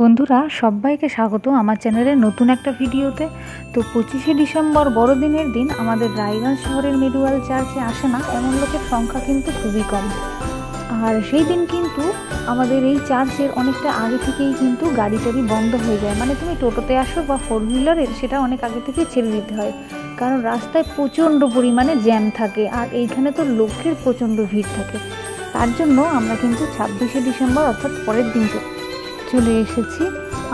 বন্ধুরা সবাইকে স্বাগত আমার চ্যানেলে নতুন একটা ভিডিওতে। তো 25শে ডিসেম্বর বড়দিনের দিন আমাদের রায়গঞ্জ শহরের মিডওয়াল চার্চে আসে না এমন লোকের সংখ্যা কিন্তু খুবই কম। আর সেই দিন কিন্তু আমাদের এই চার্চের অনেকটা আগে থেকেই কিন্তু গাড়ি টাড়ি বন্ধ হয়ে যায়, মানে তুমি টোটোতে আসো বা 4 হুইলারের সেটা অনেক আগে থেকে ছেড়ে দিতে হয়, কারণ রাস্তায় প্রচণ্ড পরিমাণে জ্যাম থাকে আর এইখানে তো লোকের প্রচণ্ড ভিড় থাকে। তার জন্য আমরা কিন্তু 26শে ডিসেম্বর অর্থাৎ পরের দিন চলে এসেছি।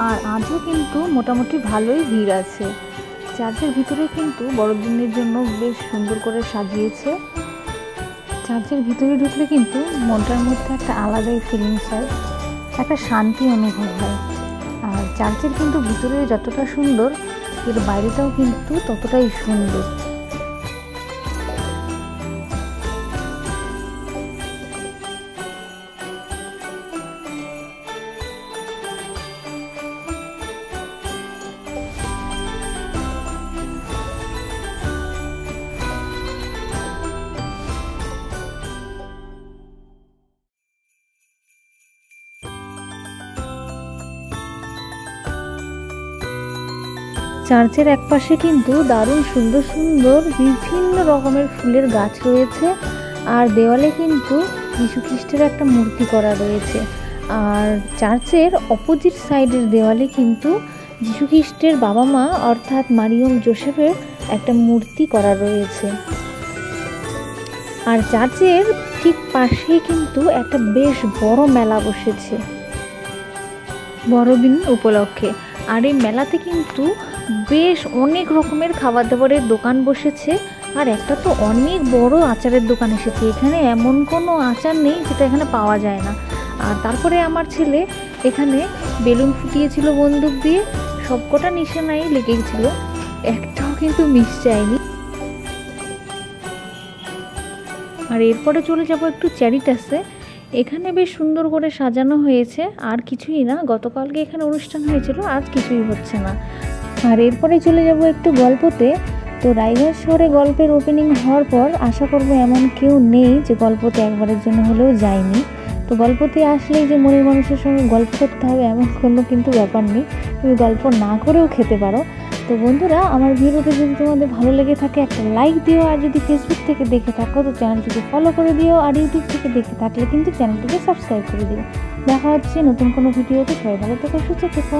আর আজও কিন্তু মোটামুটি ভালোই ভিড় আছে। চার্চের ভিতরে কিন্তু বড়দিনের জন্য বেশ সুন্দর করে সাজিয়েছে। চার্চের ভিতরে ঢুকলে কিন্তু মনটার মধ্যে একটা আলাদাই ফিলিংস হয়, একটা শান্তি অনুভব হয়। আর চার্চের কিন্তু ভিতরে যতটা সুন্দর এর বাইরেটাও কিন্তু ততটাই সুন্দর। চার্চের একপাশে কিন্তু দারুণ সুন্দর সুন্দর বিভিন্ন রকমের ফুলের গাছ রয়েছে, আর দেওয়ালে কিন্তু যীশু খ্রিস্টের একটা মূর্তি করা রয়েছে। আর চার্চের অপোজিট সাইডের দেওয়ালে কিন্তু যীশু খ্রিস্টের বাবা মা অর্থাৎ মারিয়ম জোসেফের একটা মূর্তি করা রয়েছে। আর চার্চের ঠিক পাশেই কিন্তু একটা বেশ বড় মেলা বসেছে বড়দিন উপলক্ষে। আর এই মেলাতে কিন্তু বেশ অনেক রকমের খাবার দাবারের দোকান বসেছে, আর একটা তো অনেক বড় আচারের দোকান এসেছে। এখানে এমন কোনো আচার নেই যেটা এখানে পাওয়া যায় না। আর তারপরে আমার ছেলে এখানে বেলুন ফুটিয়েছিল বন্দুক দিয়ে, সবকটা নিশানাই লেগেছিল, একটাও কিন্তু মিস যায়নি। আর এরপরে চলে যাব একটু চ্যারিটাসে। এখানে বেশ সুন্দর করে সাজানো হয়েছে, আর কিছুই না, গতকালকে এখানে অনুষ্ঠান হয়েছিল, আজ কিছুই হচ্ছে না। আর এরপরে চলে যাব একটু গল্পতে। তো রায়গঞ্জ শহরে গল্পের ওপেনিং হওয়ার পর আশা করব এমন কেউ নেই যে গল্পতে একবারের জন্য হলেও যায়নি। তো গল্পতে আসলেই যে মনের মানুষের সঙ্গে গল্প করতে হবে এমন কোনো কিন্তু ব্যাপার নেই, তুমি গল্প না করেও খেতে পারো। তো বন্ধুরা, আমার ভিডিওটা যদি তোমাদের ভালো লেগে থাকে একটা লাইক দিও, আর যদি ফেসবুক থেকে দেখে থাকো তো চ্যানেলটিকে ফলো করে দিও, আর ইউটিউব থেকে দেখে থাকলে কিন্তু চ্যানেলটিকে সাবস্ক্রাইব করে দিও। দেখা হচ্ছে নতুন কোনো ভিডিওতে। সবাই ভালো থেকো, সুস্থ থেকো।